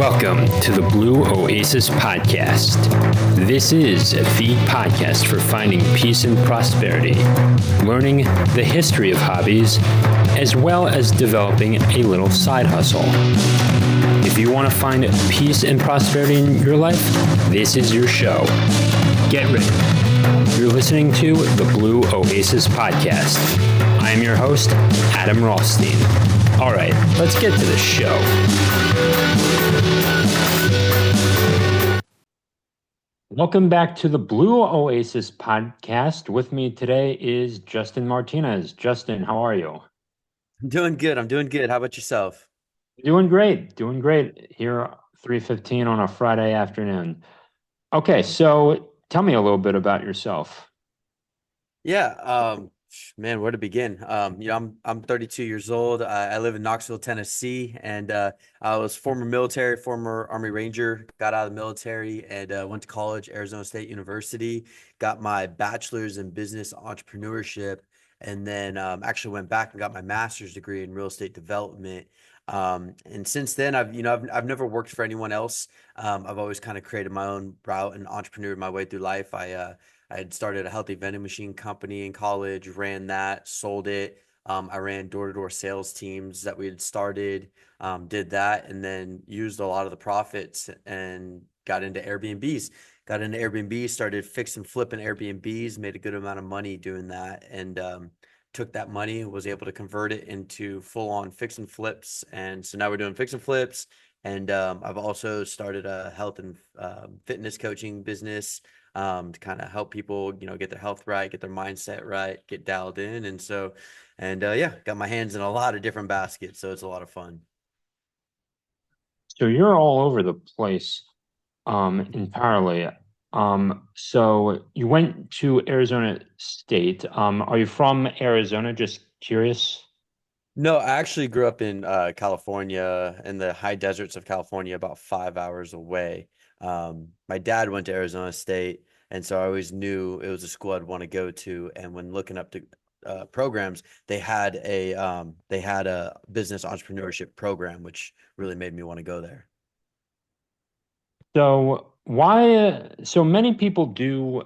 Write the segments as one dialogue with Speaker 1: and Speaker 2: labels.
Speaker 1: Welcome to the Blue OASIS podcast. This is a FEAT podcast for finding peace and prosperity, learning the history of hobbies, as well as developing a little side hustle. If you want to find peace and prosperity in your life, this is your show. Get ready. You're listening to the Blue OASIS podcast. I am your host, Adam Rothstein. All right, let's get to the show. Welcome back to the Blue OASIS podcast. With me today is Justin Martinez. Justin, how are you?
Speaker 2: I'm doing good. How about yourself?
Speaker 1: Doing great. Here, 3:15 on a Friday afternoon. Okay, so tell me a little bit about yourself.
Speaker 2: Yeah, man, where to begin? I'm 32 years old. I live in Knoxville, Tennessee, and I was former military, former Army Ranger. Got out of the military and went to college, Arizona State University. Got my bachelor's in business entrepreneurship, and then actually went back and got my master's degree in real estate development. And since then, I've never worked for anyone else. I've always kind of created my own route and entrepreneured my way through life. I had started a healthy vending machine company in college, ran that, sold it. I ran door-to-door sales teams that we had started, did that, and then used a lot of the profits and got into Airbnbs. Got into Airbnb, started fixing, flipping Airbnbs, made a good amount of money doing that, and took that money, was able to convert it into full-on fix and flips. And so now we're doing fix and flips. And I've also started a health and fitness coaching business to kind of help people, get their health right, get their mindset right, get dialed in. Yeah, got my hands in a lot of different baskets. So it's a lot of fun.
Speaker 1: So you're all over the place entirely. So you went to Arizona State. Are you from Arizona? Just curious.
Speaker 2: No, I actually grew up in California, in the high deserts of California, about 5 hours away. My dad went to Arizona State, and so I always knew it was a school I'd want to go to. And when looking up to programs, they had a business entrepreneurship program, which really made me want to go there.
Speaker 1: So many people do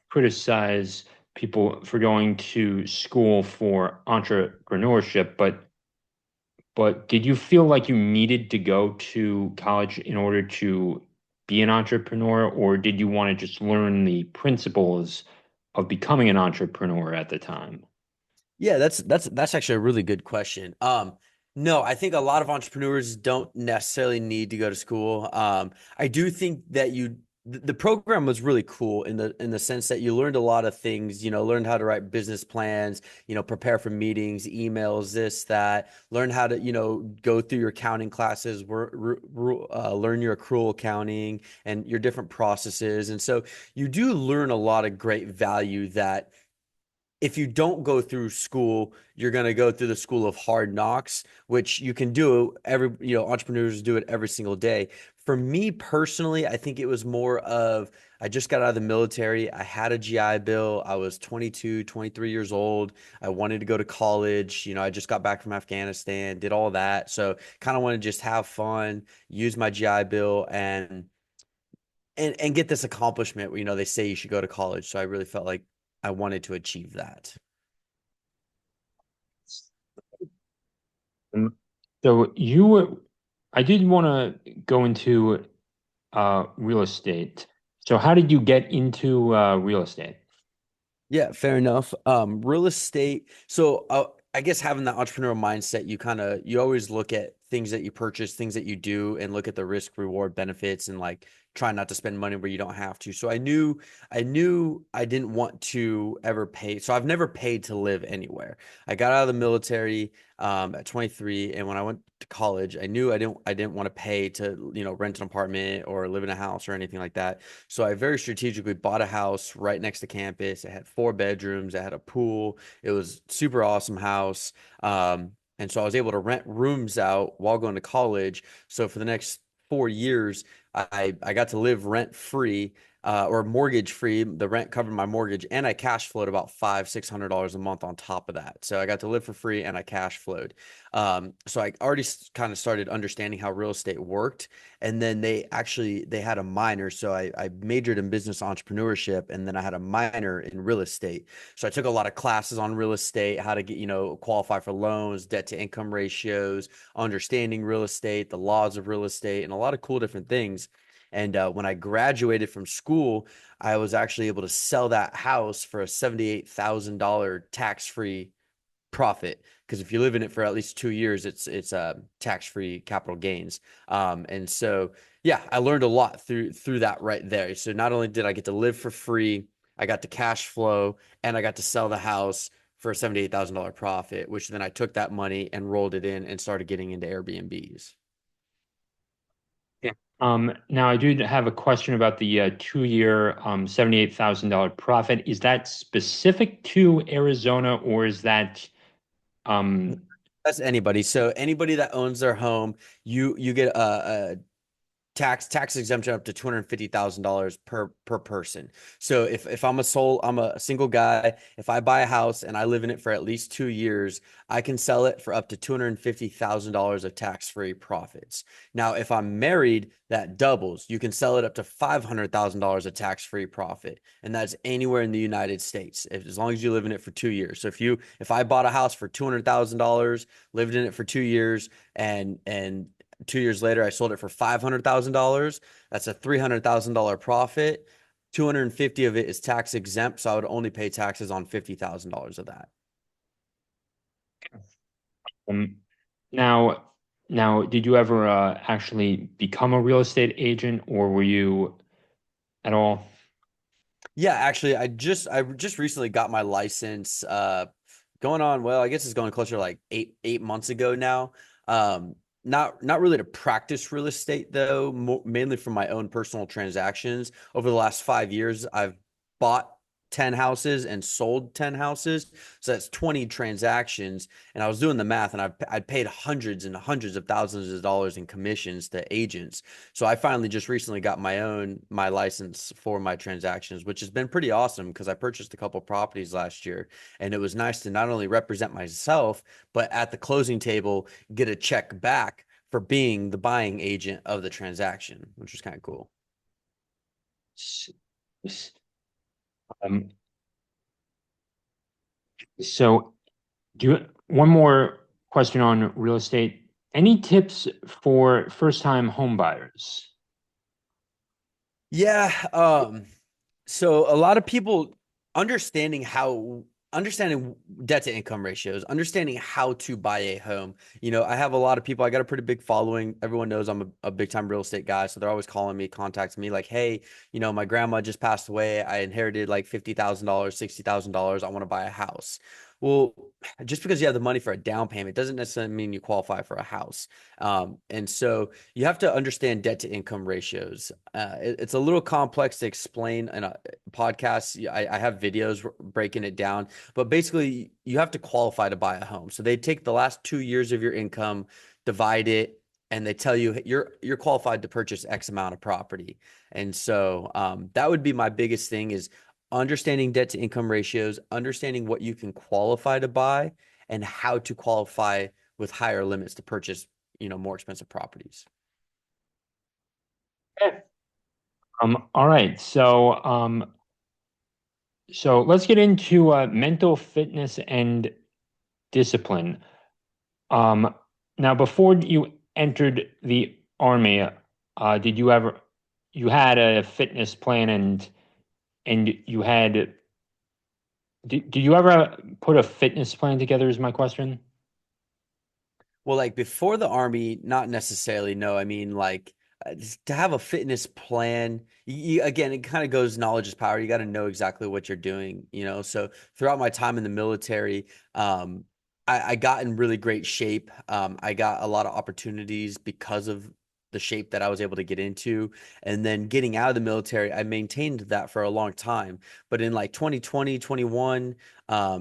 Speaker 1: criticize people for going to school for entrepreneurship, but did you feel like you needed to go to college in order to be an entrepreneur, or did you want to just learn the principles of becoming an entrepreneur at the time?
Speaker 2: Yeah, that's actually a really good question. No, I think a lot of entrepreneurs don't necessarily need to go to school. I do think that the program was really cool in the sense that you learned a lot of things, learned how to write business plans, prepare for meetings, emails, this, that, learn how to, go through your accounting classes, learn your accrual accounting and your different processes. And so you do learn a lot of great value that if you don't go through school, you're going to go through the school of hard knocks, which you can do entrepreneurs do it every single day. For me personally, I think it was more of, I just got out of the military. I had a GI Bill. I was 22, 23 years old. I wanted to go to college. I just got back from Afghanistan, did all that. So kind of want to just have fun, use my GI Bill and get this accomplishment where, they say you should go to college. So I really felt like I wanted to achieve that.
Speaker 1: Um, I did want to go into real estate. So how did you get into real estate?
Speaker 2: Yeah, fair enough. Real estate. So I guess having that entrepreneurial mindset, you always look at things that you purchase, things that you do, and look at the risk reward benefits and like try not to spend money where you don't have to. So I knew I didn't want to ever pay. So I've never paid to live anywhere. I got out of the military at 23, and when I went to college, I knew I didn't want to pay to, rent an apartment or live in a house or anything like that. So I very strategically bought a house right next to campus. It had 4 bedrooms. It had a pool. It was super awesome house. And so I was able to rent rooms out while going to college. So for the next 4 years, I got to live rent free. or mortgage free. The rent covered my mortgage, and I cash flowed about $500-600 a month on top of that. So I got to live for free and I cash flowed. So I already kind of started understanding how real estate worked. And then they had a minor. So I majored in business entrepreneurship, and then I had a minor in real estate. So I took a lot of classes on real estate, how to get, qualify for loans, debt to income ratios, understanding real estate, the laws of real estate, and a lot of cool different things. And when I graduated from school, I was actually able to sell that house for a $78,000 tax-free profit, because if you live in it for at least 2 years, it's tax-free capital gains. And so yeah, I learned a lot through that right there. So not only did I get to live for free, I got to cash flow, and I got to sell the house for a $78,000 profit, which then I took that money and rolled it in and started getting into Airbnbs.
Speaker 1: Yeah. Now I do have a question about the 2 year $78,000 profit. Is that specific to Arizona, or is that um
Speaker 2: That's anybody. So anybody that owns their home, you get a tax exemption up to $250,000 per person. So if I'm a single guy, if I buy a house and I live in it for at least 2 years, I can sell it for up to $250,000 of tax-free profits. Now, if I'm married, that doubles. You can sell it up to $500,000 of tax-free profit, and that's anywhere in the United States, as long as you live in it for 2 years. So if I bought a house for $200,000, lived in it for 2 years, and 2 years later, I sold it for $500,000. That's a $300,000 profit. 250 of it is tax exempt, so I would only pay taxes on $50,000 of that.
Speaker 1: um now did you ever actually become a real estate agent, or were you at all?
Speaker 2: Yeah, actually, I just recently got my license. Going on, well, I guess it's going closer to like eight months ago now. Um, not really to practice real estate though, mainly for my own personal transactions. Over the last 5 years, I've bought 10 houses and sold 10 houses. So that's 20 transactions. And I was doing the math, and I'd paid hundreds and hundreds of thousands of dollars in commissions to agents. So I finally just recently got my license for my transactions, which has been pretty awesome, because I purchased a couple properties last year, and it was nice to not only represent myself, but at the closing table get a check back for being the buying agent of the transaction, which was kind of cool.
Speaker 1: S- s- Um, so do you, one more question on real estate. Any tips for first-time home buyers?
Speaker 2: Yeah, so a lot of people understanding how understanding debt to income ratios, understanding how to buy a home. I have a lot of people, I got a pretty big following. Everyone knows I'm a big time real estate guy. So they're always calling me, contacting me like, hey, my grandma just passed away. I inherited like $50,000, $60,000. I want to buy a house. Well, just because you have the money for a down payment doesn't necessarily mean you qualify for a house. And so you have to understand debt to income ratios. It's a little complex to explain in a podcast. I have videos breaking it down, but basically you have to qualify to buy a home. So they take the last 2 years of your income, divide it, and they tell you you're qualified to purchase X amount of property. And so that would be my biggest thing, is understanding debt to income ratios, understanding what you can qualify to buy, and how to qualify with higher limits to purchase, more expensive properties.
Speaker 1: Okay. All right. So let's get into mental fitness and discipline. Um, Now, before you entered the army, did you had a fitness plan, and you had, did you ever put a fitness plan together, is my question?
Speaker 2: Well, like before the army, not necessarily. No, I mean like to have a fitness plan. Again, it kind of goes knowledge is power. You got to know exactly what you're doing. So throughout my time in the military, I got in really great shape. I got a lot of opportunities because of the shape that I was able to get into. And then getting out of the military, I maintained that for a long time. But in like 2020, 21,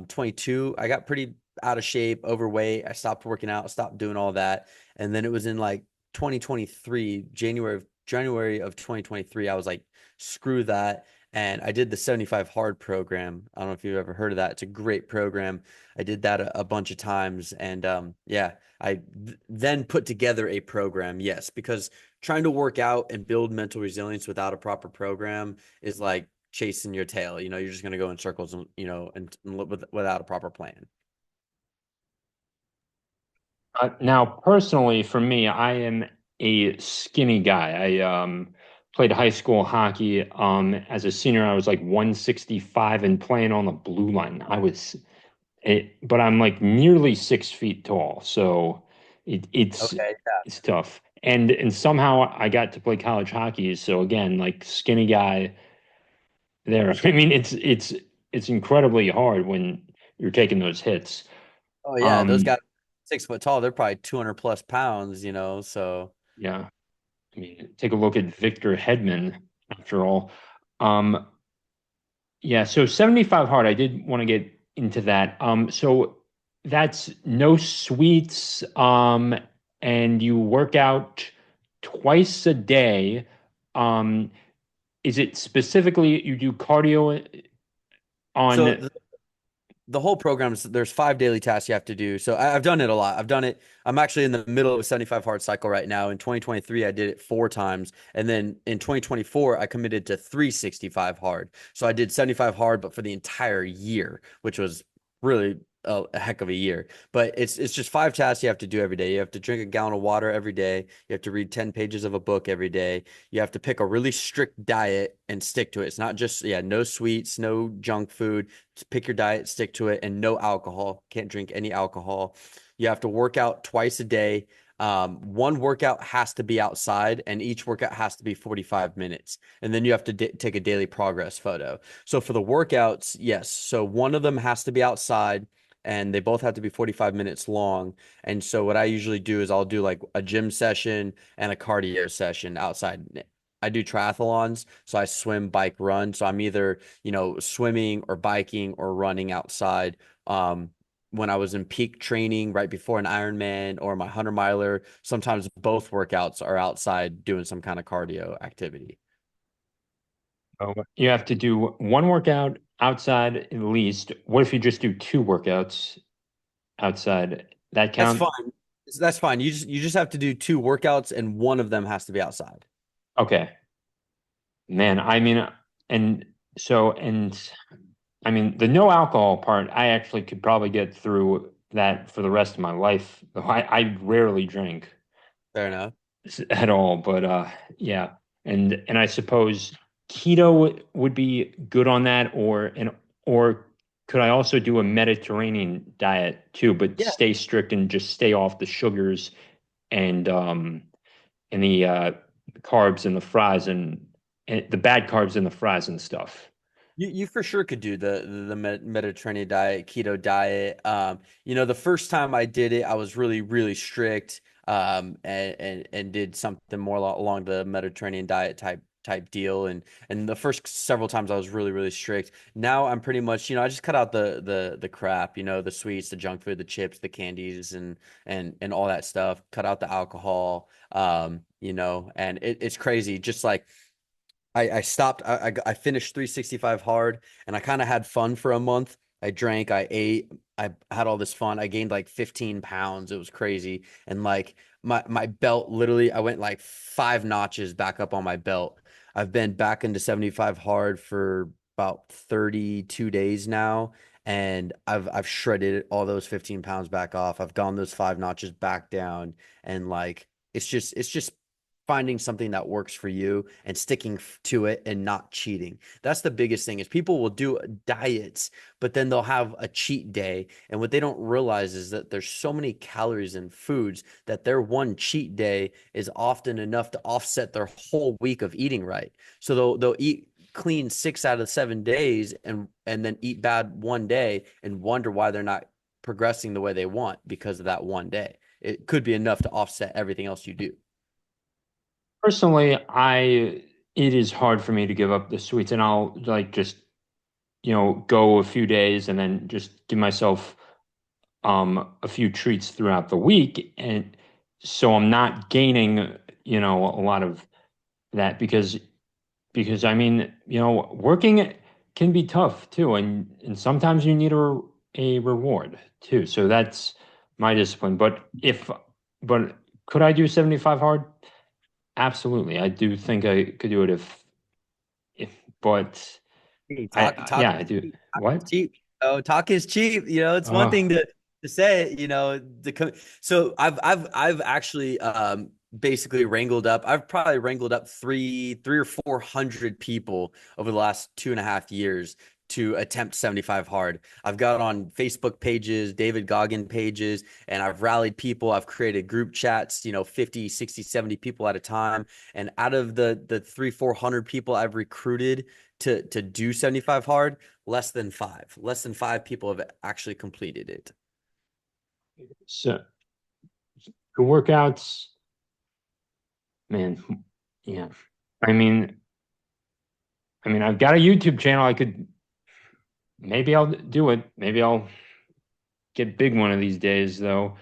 Speaker 2: 22, I got pretty out of shape, overweight. I stopped working out, stopped doing all that. And then it was in like 2023, January of January of 2023, I was like, screw that. And I did the 75 hard program. I don't know if you've ever heard of that. It's a great program. I did that a bunch of times. And yeah, I then put together a program. Yes, because trying to work out and build mental resilience without a proper program is like chasing your tail. You're just going to go in circles, and without a proper plan.
Speaker 1: Now, personally, for me, I am a skinny guy. I played high school hockey. As a senior, I was like 165 and playing on the blue line. But I'm like nearly 6 feet tall, so it's
Speaker 2: Okay.
Speaker 1: it's tough. And somehow I got to play college hockey. So again, like skinny guy there. I mean, it's incredibly hard when you're taking those hits.
Speaker 2: Oh yeah, those
Speaker 1: Um,
Speaker 2: guys 6 foot tall, they're probably 200 plus pounds, so
Speaker 1: yeah. I mean, take a look at Victor Hedman after all. Um, yeah, so 75 hard, I did want to get into that. So that's no sweets, and you work out twice a day. Um, is it specifically you do cardio
Speaker 2: so
Speaker 1: on?
Speaker 2: the whole program is there's 5 daily tasks you have to do. So I've done it a lot. I've done it. I'm actually in the middle of a 75 hard cycle right now. In 2023, I did it 4 times. And then in 2024, I committed to 365 hard. So I did 75 hard, but for the entire year, which was really a heck of a year. But it's just 5 tasks you have to do every day. You have to drink a gallon of water every day. You have to read 10 pages of a book every day. You have to pick a really strict diet and stick to it. It's not just, yeah, no sweets, no junk food. Just pick your diet, stick to it, and no alcohol. Can't drink any alcohol. You have to work out twice a day. One workout has to be outside, and each workout has to be 45 minutes. And then you have to take a daily progress photo. So for the workouts, yes. So one of them has to be outside, and they both have to be 45 minutes long. And so what I usually do is I'll do like a gym session and a cardio session outside. I do triathlons, so I swim, bike, run. So I'm either, swimming or biking or running outside. When I was in peak training right before an Ironman or my 100 miler, sometimes both workouts are outside doing some kind of cardio activity.
Speaker 1: You have to do one workout outside at least. What if you just do two workouts outside? That
Speaker 2: That's
Speaker 1: count?
Speaker 2: fine. That's fine. You just have to do 2 workouts and one of them has to be outside.
Speaker 1: Okay. Man, I mean, and and I mean, the no alcohol part, I actually could probably get through that for the rest of my life. I rarely drink
Speaker 2: Fair enough.
Speaker 1: at all, but yeah. And I suppose keto would be good on that, or could I also do a Mediterranean diet too, but
Speaker 2: Yeah,
Speaker 1: stay strict and just stay off the sugars and the carbs and the fries and the bad carbs and the fries and stuff.
Speaker 2: you for sure could do the Mediterranean diet, keto diet. The first time I did it, I was really, really strict, and did something more along the Mediterranean diet type deal. And the first several times I was really, really strict. Now I'm pretty much, I just cut out the crap, the sweets, the junk food, the chips, the candies, and all that stuff. Cut out the alcohol. And it's crazy. Just like I stopped. I finished 365 hard, and I kind of had fun for a month. I drank, I ate, I had all this fun. I gained like 15 pounds. It was crazy, and like my belt, literally, I went like 5 notches back up on my belt. I've been back into 75 hard for about 32 days now, and I've shredded all those 15 pounds back off. I've gone those 5 notches back down, and like it's just finding something that works for you and sticking to it and not cheating. That's the biggest thing is people will do diets, but then they'll have a cheat day. And what they don't realize is that there's so many calories in foods that their one cheat day is often enough to offset their whole week of eating right. So they'll eat clean 6 out of 7 days and then eat bad one day and wonder why they're not progressing the way they want because of that one day. It could be enough to offset everything else you do.
Speaker 1: Personally, it is hard for me to give up the sweets, and I'll like just go a few days and then just give myself a few treats throughout the week, and so I'm not gaining a lot of that because I mean, working can be tough too, and sometimes you need a reward too. So that's my discipline. But could I do 75 hard? Absolutely. I do think I could do it if but
Speaker 2: Hey,
Speaker 1: I
Speaker 2: talk
Speaker 1: yeah,
Speaker 2: is
Speaker 1: I do.
Speaker 2: cheap. Talk is
Speaker 1: What?
Speaker 2: cheap. Talk is cheap. It's one thing
Speaker 1: Oh,
Speaker 2: to say it. So I've actually basically wrangled up. I've probably wrangled up three or 400 people over the last 2.5 years to attempt 75 hard. I've got on Facebook pages, David Goggin pages, and I've rallied people. I've created group chats, 50, 60, 70 people at a time. And out of the 400 people I've recruited to do 75 hard, less than five people have actually completed it.
Speaker 1: so the workouts, man, yeah. I mean, I've got a YouTube channel. I could maybe I'll do it. Maybe I'll get big one of these days, though.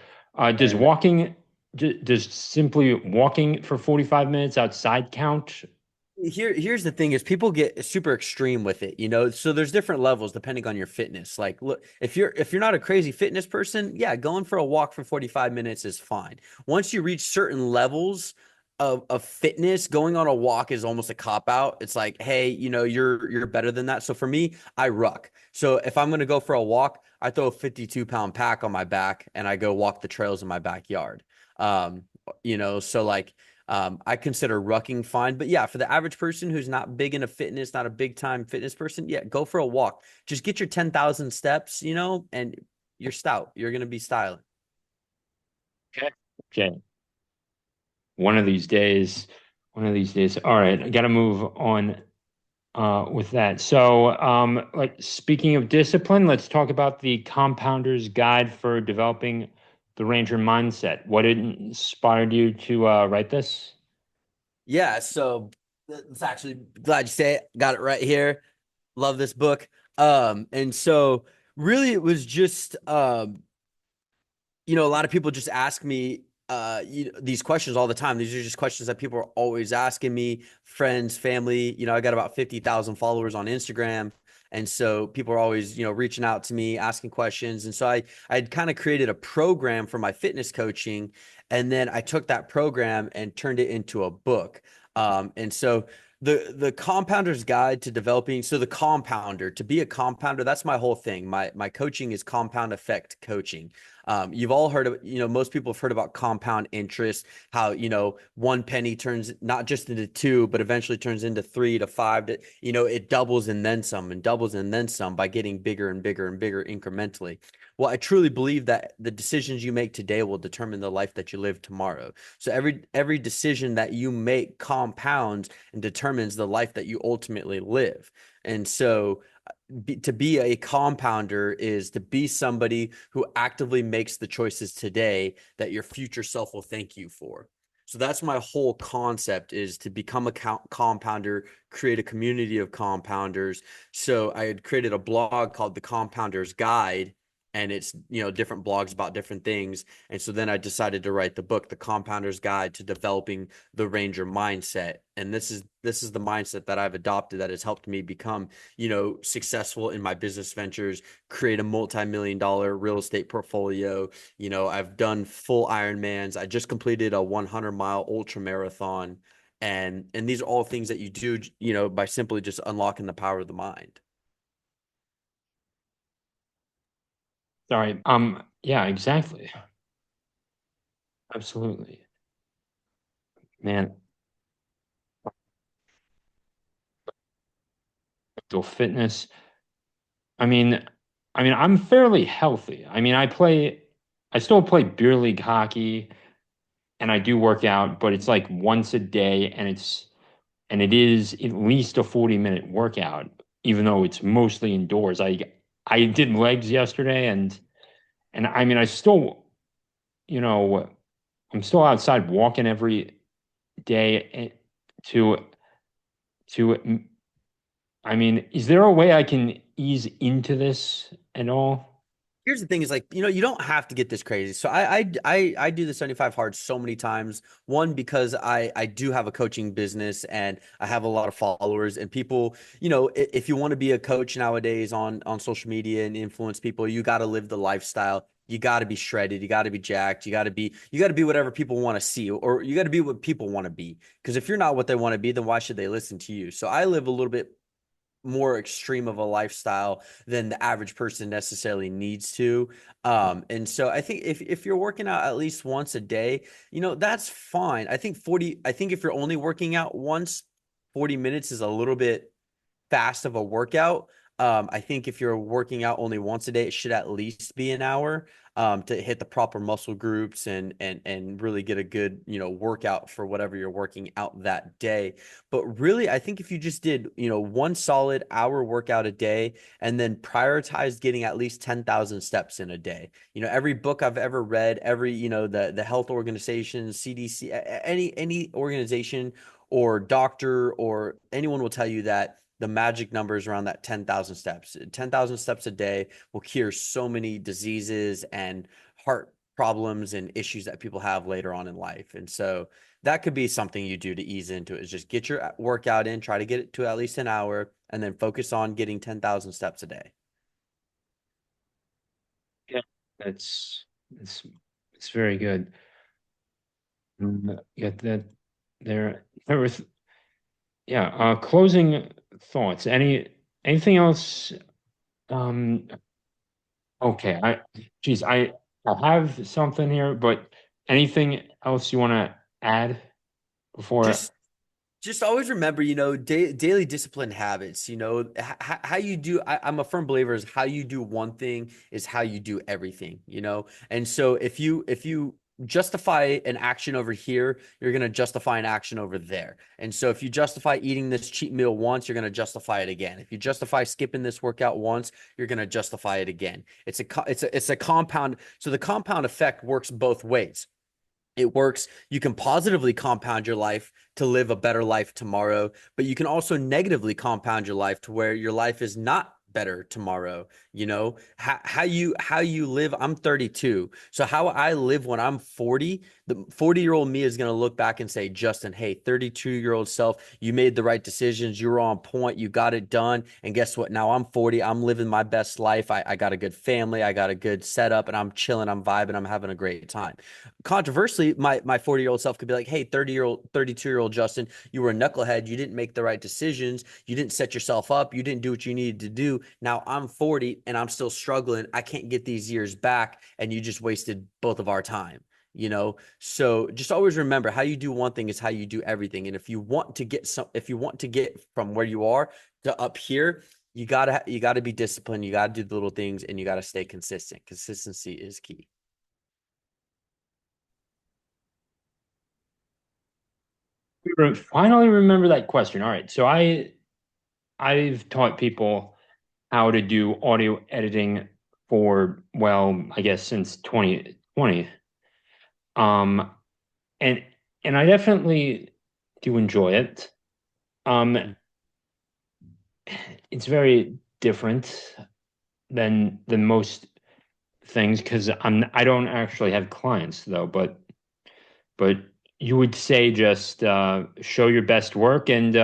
Speaker 1: Does
Speaker 2: And
Speaker 1: walking, does simply walking for 45 minutes outside count?
Speaker 2: here's the thing is people get super extreme with it. So there's different levels depending on your fitness. Like, look, if you're not a crazy fitness person, yeah, going for a walk for 45 minutes is fine. Once you reach certain levels of fitness, going on a walk is almost a cop out. It's like, hey, you're better than that. So for me, I ruck. So if I'm gonna go for a walk, I throw a 52-pound pack on my back and I go walk the trails in my backyard. So like I consider rucking fine. But yeah, for the average person who's not big into fitness, not a big time fitness person, yeah, go for a walk. Just get your 10,000 steps, and you're stout. You're going to be styling.
Speaker 1: Okay. Okay. One of these days, one of these days. All right, I got to move on with that. So, like speaking of discipline, let's talk about the Compounder's Guide for Developing the Ranger Mindset. What inspired you to write this?
Speaker 2: Yeah. So it's actually glad you say it. Got it right here. Love this book. And so really it was just, a lot of people just ask me these questions all the time. These are just questions that people are always asking me, friends, family. I got about 50,000 followers on Instagram. And so people are always, reaching out to me, asking questions. And so I had kind of created a program for my fitness coaching. And then I took that program and turned it into a book. And so the compounder's guide to developing, so the compounder, to be a compounder, that's my whole thing. My coaching is compound effect coaching. You've all heard of, most people have heard about compound interest, how, one penny turns not just into two, but eventually turns into three to five to, it doubles and then some and doubles and then some by getting bigger and bigger and bigger incrementally. Well, I truly believe that the decisions you make today will determine the life that you live tomorrow. So every decision that you make compounds and determines the life that you ultimately live. And so to be a compounder is to be somebody who actively makes the choices today that your future self will thank you for. So that's my whole concept, is to become a compounder, create a community of compounders. So I had created a blog called The Compounder's Guide, and it's, different blogs about different things. And so then I decided to write the book, The Compounder's Guide to Developing the Ranger Mindset. And this is the mindset that I've adopted that has helped me become, successful in my business ventures, create a multi-million-dollar real estate portfolio. I've done full Ironmans. I just completed a 100-mile ultra marathon. And these are all things that you do, by simply just unlocking the power of the mind.
Speaker 1: Sorry. Yeah, exactly. Absolutely. Man, mental fitness. I mean, I'm fairly healthy. I still play beer league hockey and I do work out, but it's like once a day and it is at least a 40-minute workout, even though it's mostly indoors. I did legs yesterday and I still, you know, I'm still outside walking every day to is there a way I can ease into this at all?
Speaker 2: Here's the thing is like, you don't have to get this crazy. So I do the 75 hard so many times. One, because I do have a coaching business and I have a lot of followers and people, if you want to be a coach nowadays on social media and influence people, you got to live the lifestyle. You got to be shredded, you got to be jacked, you got to be whatever people want to see, or you got to be what people want to be. Because if you're not what they want to be, then why should they listen to you? So I live a little bit more extreme of a lifestyle than the average person necessarily needs to. And so I think if you're working out at least once a day, that's fine. I think if you're only working out once, 40 minutes is a little bit fast of a workout. I think if you're working out only once a day, it should at least be an hour to hit the proper muscle groups and really get a good workout for whatever you're working out that day. But really, I think if you just did one solid hour workout a day and then prioritized getting at least 10,000 steps in a day. Every book I've ever read, every the health organizations, CDC, any organization or doctor or anyone will tell you that the magic number is around that 10,000 steps. 10,000 steps a day will cure so many diseases and heart problems and issues that people have later on in life. And so that could be something you do to ease into it, is just get your workout in, try to get it to at least an hour, and then focus on getting 10,000 steps a day.
Speaker 1: Yeah, that's it's it's very good. Yeah, that there was yeah. Closing thoughts. Anything else? Um, okay. Geez, I have something here, but anything else you want to add before?
Speaker 2: Just just always remember, daily discipline habits, how you do. I'm a firm believer is how you do one thing is how you do everything. And so if you justify an action over here, you're going to justify an action over there. And so if you justify eating this cheat meal once, you're going to justify it again. If you justify skipping this workout once, you're going to justify it again. It's a compound. So the compound effect works both ways. It works. You can positively compound your life to live a better life tomorrow, but you can also negatively compound your life to where your life is not better tomorrow. How you live. I'm 32. So how I live when I'm 40, the 40-year-old me is going to look back and say, Justin, hey, 32-year-old self, you made the right decisions. You were on point. You got it done. And guess what? Now I'm 40. I'm living my best life. I got a good family. I got a good setup and I'm chilling. I'm vibing. I'm having a great time. Controversially, my 40-year-old self could be like, hey, 30-year-old, 32-year-old Justin, you were a knucklehead. You didn't make the right decisions. You didn't set yourself up. You didn't do what you needed to do. Now I'm 40 and I'm still struggling. I can't get these years back. And you just wasted both of our time. So just always remember, how you do one thing is how you do everything. And if you want to get from where you are to up here, you gotta be disciplined. You gotta do the little things and you gotta stay consistent. Consistency is key.
Speaker 1: Finally remember that question. All right. So I've taught people how to do audio editing for, well, I guess since 2020. Um, and and I definitely do enjoy it. Um, it's very different than most things because I don't actually have clients though, but you would say just show your best work and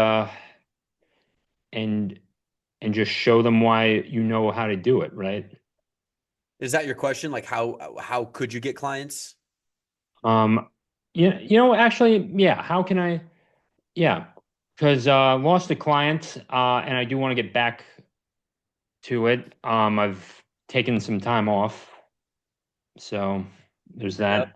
Speaker 1: and just show them why you know how to do it, right?
Speaker 2: Is that your question? Like how could you get clients?
Speaker 1: Um, actually, yeah. How can I? Yeah, because lost a client, and I do want to get back to it. I've taken some time off, so there's
Speaker 2: Yep.
Speaker 1: that.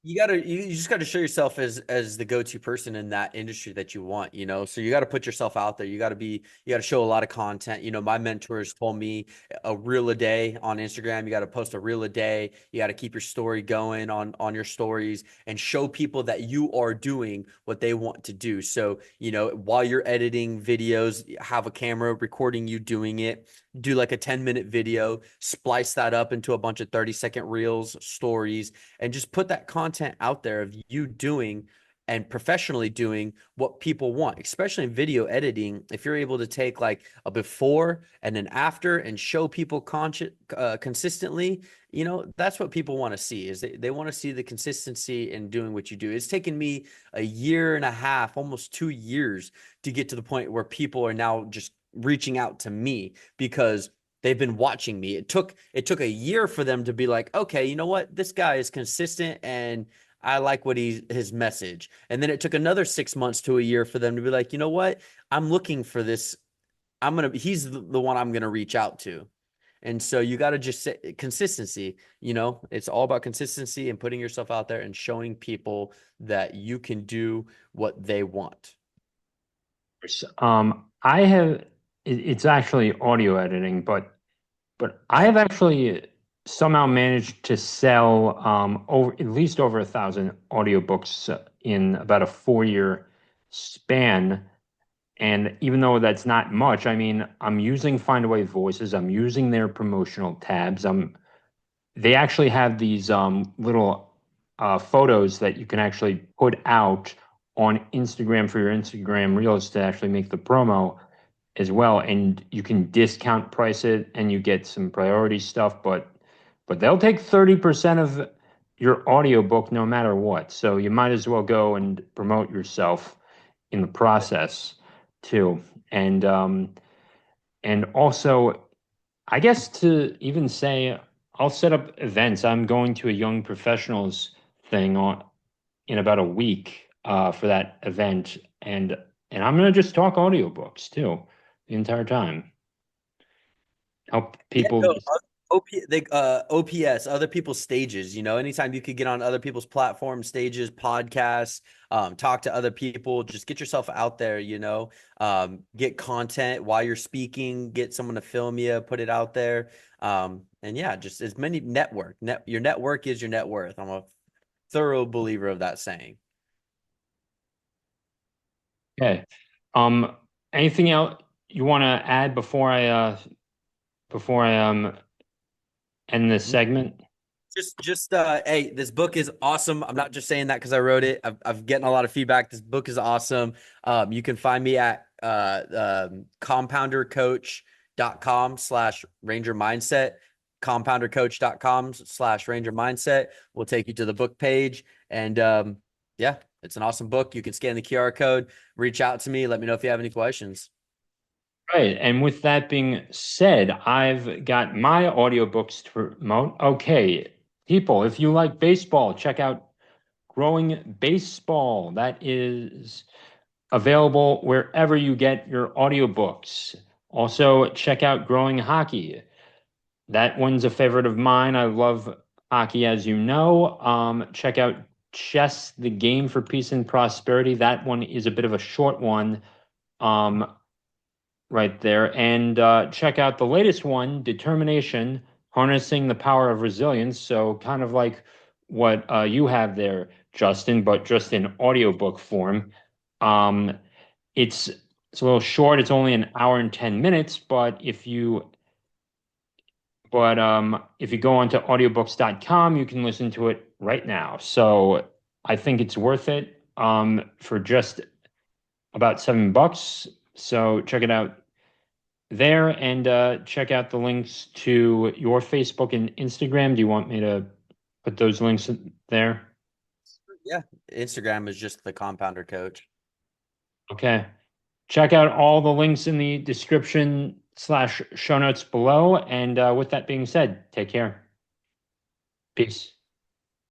Speaker 2: You just gotta show yourself as the go-to person in that industry that you want. So you gotta put yourself out there. You gotta show a lot of content. My mentors told me a reel a day on Instagram. You gotta post a reel a day. You gotta keep your story going on your stories and show people that you are doing what they want to do. So, while you're editing videos, have a camera recording you doing it. Do like a 10-minute video, splice that up into a bunch of 30-second reels, stories, and just put that content out there of you doing and professionally doing what people want, especially in video editing. If you're able to take like a before and an after and show people consistently, that's what people want to see. Is they want to see the consistency in doing what you do. It's taken me a year and a half, almost 2 years, to get to the point where people are now just reaching out to me because they've been watching me. It took a year for them to be like, okay, you know what? This guy is consistent and I like what his message. And then it took another 6 months to a year for them to be like, you know what? I'm looking for this. He's the one I'm gonna reach out to. And so you got to just say consistency, it's all about consistency and putting yourself out there and showing people that you can do what they want.
Speaker 1: I have it's actually audio editing, but I have actually somehow managed to sell over at least over 1,000 audiobooks in about a 4-year span. And even though that's not much, I mean, I'm using Findaway Voices, I'm using their promotional tabs. They actually have these little photos that you can actually put out on Instagram for your Instagram Reels to actually make the promo as well. And you can discount price it and you get some priority stuff, but they'll take 30% of your audiobook no matter what. So you might as well go and promote yourself in the process too. And also, I guess to even say I'll set up events. I'm going to a young professionals thing in about a week for that event, and I'm gonna just talk audiobooks too the entire time. Help
Speaker 2: Yeah,
Speaker 1: people.
Speaker 2: no, OPS, other people's stages, anytime you could get on other people's platforms, stages, podcasts, talk to other people, just get yourself out there, get content while you're speaking, get someone to film you, put it out there. And yeah, just as many your network is your net worth. I'm a thorough believer of that saying.
Speaker 1: Okay. Um, Anything else you want to add before I end this segment?
Speaker 2: Just hey, this book is awesome. I'm not just saying that because I wrote it. I've getting a lot of feedback. This book is awesome. You can find me at compoundercoach.com/ranger mindset. Compoundercoach.com/ranger mindset will take you to the book page. And yeah, it's an awesome book. You can scan the QR code, reach out to me, let me know if you have any questions.
Speaker 1: Right. And with that being said, I've got my audiobooks to promote. Okay, people, if you like baseball, check out Growing Baseball. That is available wherever you get your audiobooks. Also, check out Growing Hockey. That one's a favorite of mine. I love hockey, as you know. Check out Chess, the Game for Peace and Prosperity. That one is a bit of a short one. Right there. And check out the latest one, Determination, Harnessing the Power of Resilience. So kind of like what you have there, Justin, but just in audiobook form. Um, it's a little short. It's only an hour and 10 minutes, but if you go onto audiobooks.com, you can listen to it right now. So I think it's worth it for just about $7. So check it out there and check out the links to your Facebook and Instagram. Do you want me to put those links there?
Speaker 2: Yeah, Instagram is just the compounder coach.
Speaker 1: Okay. Check out all the links in the description/show notes below. And with that being said, take care. Peace.